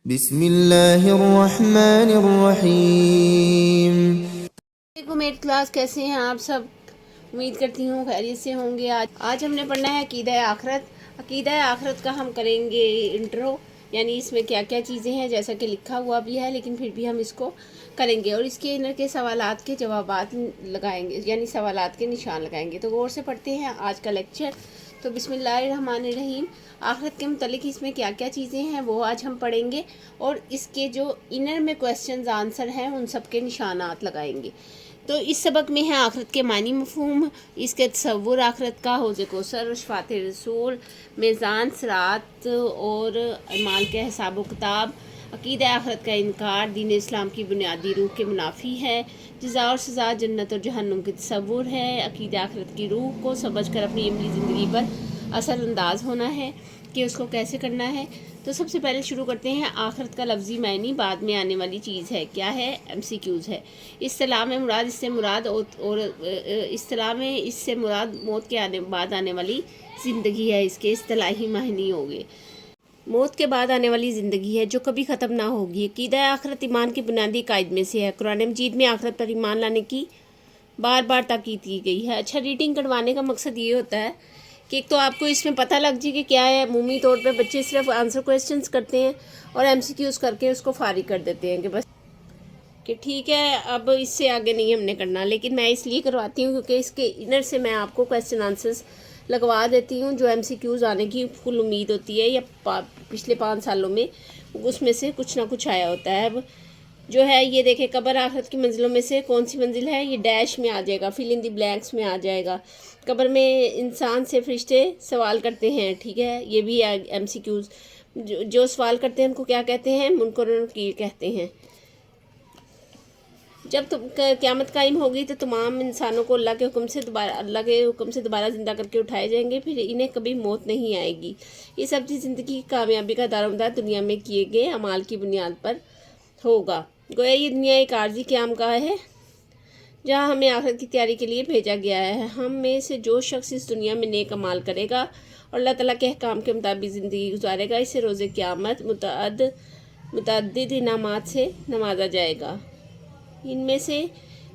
بسم اللہ الرحمن الرحیم۔ علیکم ایٹ کلاس، کیسے ہیں آپ سب؟ امید کرتی ہوں خیریت سے ہوں گے۔ آج ہم نے پڑھنا ہے عقیدہ آخرت۔ عقیدہ آخرت کا ہم کریں گے انٹرو، یعنی اس میں کیا کیا چیزیں ہیں، جیسا کہ لکھا ہوا بھی ہے لیکن پھر بھی ہم اس کو کریں گے، اور اس کے انر کے سوالات کے جوابات لگائیں گے، یعنی سوالات کے نشان لگائیں گے۔ تو غور سے پڑھتے ہیں آج کا لیکچر۔ تو بسم اللہ الرحمن الرحیم۔ آخرت کے متعلق اس میں کیا کیا چیزیں ہیں وہ آج ہم پڑھیں گے، اور اس کے جو انر میں کویسچنز آنسر ہیں ان سب کے نشانات لگائیں گے۔ تو اس سبق میں ہے آخرت کے معنی مفہوم، اس کے تصور آخرت کا، حوض کوثر، شفاعت رسول، میزان صراط اور اعمال کے حساب و کتاب، عقیدہ آخرت کا انکار، دین اسلام کی بنیادی روح کے منافی ہے، جزا اور سزا، جنت اور جہنم کے تصور ہے، عقیدہ آخرت کی روح کو سمجھ کر اپنی عملی زندگی پر اثر انداز ہونا ہے کہ اس کو کیسے کرنا ہے۔ تو سب سے پہلے شروع کرتے ہیں۔ آخرت کا لفظی معنی بعد میں آنے والی چیز ہے، کیا ہے؟ MCQs ہے۔ اصطلاح میں مراد اس سے مراد موت کے بعد آنے والی زندگی ہے۔ اس کے اصطلاحی معنی ہو گئے، موت کے بعد آنے والی زندگی ہے جو کبھی ختم نہ ہوگی۔ عقیدہ آخرت ایمان کی بنیادی قاعد میں سے ہے۔ قرآن مجید میں آخرت پر ایمان لانے کی بار بار تاکید کی گئی ہے۔ اچھا، ریڈنگ کروانے کا مقصد یہ ہوتا ہے کہ ایک تو آپ کو اس میں پتہ لگ جائے کہ کیا ہے۔ عمومی طور پہ بچے صرف آنسر کویسچنز کرتے ہیں اور MCQs کر کے اس کو فارغ کر دیتے ہیں کہ بس کہ ٹھیک ہے، اب اس سے آگے نہیں ہم نے کرنا، لیکن میں اس لیے کرواتی ہوں کیونکہ اس کے انر سے میں آپ کو کویسچن آنسرز لگوا دیتی ہوں جو MCQs آنے کی فل امید ہوتی ہے، یا پچھلے 5 سالوں میں اس میں سے کچھ نہ کچھ آیا ہوتا ہے۔ اب جو ہے یہ دیکھیں، قبر آخرت کی منزلوں میں سے کون سی منزل ہے؟ یہ ڈیش میں آ جائے گا، فل ان دی بلینکس میں آ جائے گا۔ قبر میں انسان سے فرشتے سوال کرتے ہیں، ٹھیک ہے، یہ بھی MCQs۔ جو سوال کرتے ہیں ان کو کیا کہتے ہیں؟ منکر و نکیر کہتے ہیں۔ جب قیامت قائم ہوگی تو تمام انسانوں کو اللہ کے حکم سے دوبارہ زندہ کر کے اٹھائے جائیں گے، پھر انہیں کبھی موت نہیں آئے گی۔ یہ سب چیز زندگی کی کامیابی کا دارومدار دنیا میں کیے گئے اعمال کی بنیاد پر ہوگا۔ گویا یہ دنیا ایک عارضی قیام گاہ ہے جہاں ہمیں آخرت کی تیاری کے لیے بھیجا گیا ہے۔ ہم میں سے جو شخص اس دنیا میں نیک اعمال کرے گا اور اللہ تعالیٰ کے احکام کے مطابق زندگی گزارے گا، اسے روز قیامت متعدد انعامات سے نوازا جائے گا۔ ان میں سے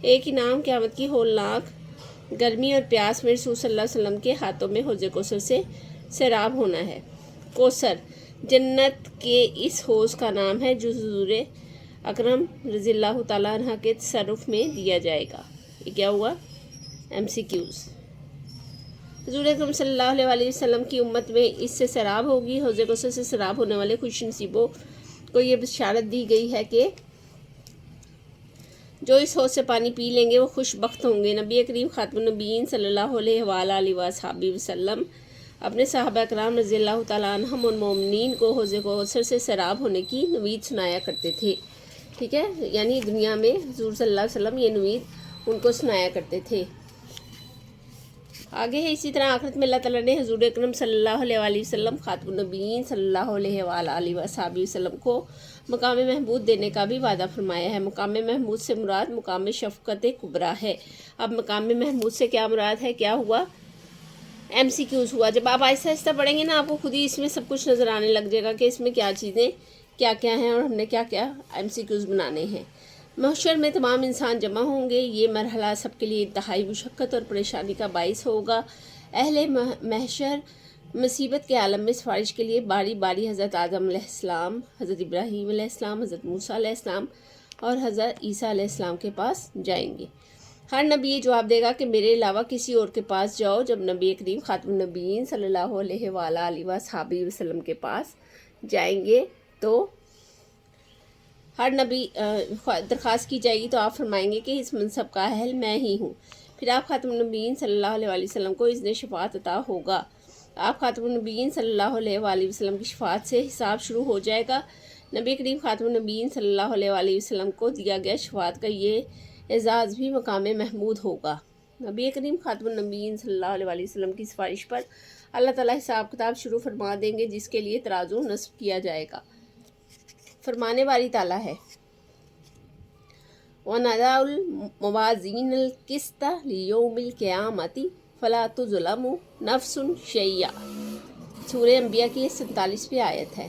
ایک انعام قیامت کی ہولناک گرمی اور پیاس میں رسول صلی اللہ علیہ وسلم کے ہاتھوں میں حوض کوثر سے سیراب ہونا ہے۔ کوثر جنت کے اس حوض کا نام ہے جو حضور اکرم رضی اللہ تعالیٰ عنہ کے تصرف میں دیا جائے گا۔ یہ کیا ہوا؟ MCQs۔ حضور اکرم صلی اللہ علیہ وسلم کی امت میں اس سے سیراب ہوگی۔ حوض کوثر سے سیراب ہونے والے خوش نصیبوں کو یہ بشارت دی گئی ہے کہ جو اس حوض سے پانی پی لیں گے وہ خوش بخت ہوں گے۔ نبی کریم خاتم النبیین صلی اللہ علیہ وآلہ وصحبہ وسلم اپنے صحابہ کرام رضی اللہ تعالیٰ عنہم والمؤمنین کو حوض کوثر سے سیراب ہونے کی نوید سنایا کرتے تھے، ٹھیک ہے، یعنی دنیا میں حضور صلی اللہ علیہ وسلم یہ نوید ان کو سنایا کرتے تھے۔ آگے ہے، اسی طرح آخرت میں اللہ تعالیٰ نے حضور اکرم صلی اللہ علیہ وسلم خاتم النبیین صلی اللہ علیہ وآلہ وصحبہ وسلم کو مقام محمود دینے کا بھی وعدہ فرمایا ہے۔ مقام محمود سے مراد مقام شفقت کبریٰ ہے۔ اب مقام محمود سے کیا مراد ہے؟ کیا ہوا؟ MCQs ہوا۔ جب آپ آہستہ آہستہ پڑھیں گے نا، آپ کو خود ہی اس میں سب کچھ نظر آنے لگ جائے گا کہ اس میں کیا چیزیں کیا کیا ہیں اور ہم نے کیا کیا MCQs بنانے ہیں۔ محشر میں تمام انسان جمع ہوں گے۔ یہ مرحلہ سب کے لیے انتہائی مشقت اور پریشانی کا باعث ہوگا۔ اہل محشر مصیبت کے عالم میں سفارش کے لیے باری باری حضرت آدم علیہ السلام، حضرت ابراہیم علیہ السلام، حضرت موسیٰ علیہ السلام اور حضرت عیسیٰ علیہ السلام کے پاس جائیں گے۔ ہر نبی یہ جواب دے گا کہ میرے علاوہ کسی اور کے پاس جاؤ۔ جب نبی کریم خاتم النبیین صلی اللہ علیہ وآلہ وصحبہ وسلم کے پاس جائیں گے تو ہر نبی درخواست کی جائے گی تو آپ فرمائیں گے کہ اس منصب کا اہل میں ہی ہوں۔ پھر آپ خاتم النبیین صلی اللہ علیہ وسلم کو اذن شفاعت عطا ہوگا۔ آپ خاتم النبیین صلی اللہ علیہ وسلم کی شفاعت سے حساب شروع ہو جائے گا۔ نبی کریم خاتم النبیین صلی اللہ علیہ وسلم کو دیا گیا شفاعت کا یہ اعزاز بھی مقام محمود ہوگا۔ نبی کریم خاتم النبیین صلی اللہ علیہ وسلم کی سفارش پر اللہ تعالیٰ حساب کتاب شروع فرما دیں گے، جس کے لیے ترازو نصب کیا جائے گا۔ فرمانے والی تعالیٰ ہے، وَنَضَعُ الْمَوَازِينَ الْقِسْطَ لِيَوْمِ الْقِيَامَةِ فَلَا تُظْلَمُ نَفْسٌ شَيْئًا۔ سورہ انبیاء کی 47ویں آیت ہے۔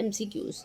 MCQs।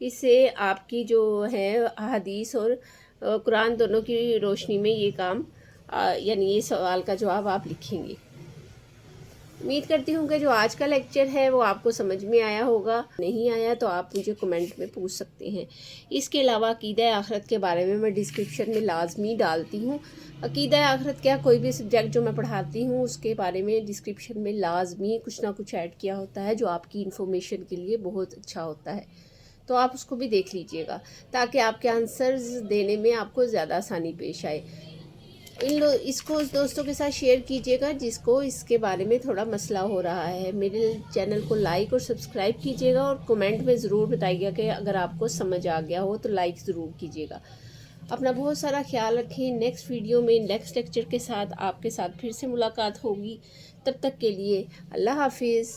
اس سے آپ کی جو ہے حدیث اور قرآن دونوں کی روشنی میں یہ کام یعنی یہ سوال کا جواب آپ لکھیں گے۔ امید کرتی ہوں کہ جو آج کا لیکچر ہے وہ آپ کو سمجھ میں آیا ہوگا، نہیں آیا تو آپ مجھے کمنٹ میں پوچھ سکتے ہیں۔ اس کے علاوہ عقیدہ آخرت کے بارے میں ڈسکرپشن میں لازمی ڈالتی ہوں۔ عقیدہ آخرت کیا، کوئی بھی سبجیکٹ جو میں پڑھاتی ہوں اس کے بارے میں ڈسکرپشن میں لازمی کچھ نہ کچھ ایڈ کیا ہوتا ہے جو آپ کی انفارمیشن کے لیے بہت اچھا ہوتا ہے، تو آپ اس کو بھی دیکھ لیجئے گا تاکہ آپ کے آنسرز دینے میں آپ کو زیادہ آسانی پیش آئے۔ اس کو اس دوستوں کے ساتھ شیئر کیجیے گا جس کو اس کے بارے میں تھوڑا مسئلہ ہو رہا ہے۔ میرے چینل کو لائک اور سبسکرائب کیجیے گا اور کمنٹ میں ضرور بتائیے گا کہ اگر آپ کو سمجھ آ گیا ہو تو لائک ضرور کیجیے گا۔ اپنا بہت سارا خیال رکھیں۔ نیکسٹ ویڈیو میں نیکسٹ لیکچر کے ساتھ آپ کے ساتھ پھر سے ملاقات ہوگی۔ تب تک کے لیے اللہ حافظ۔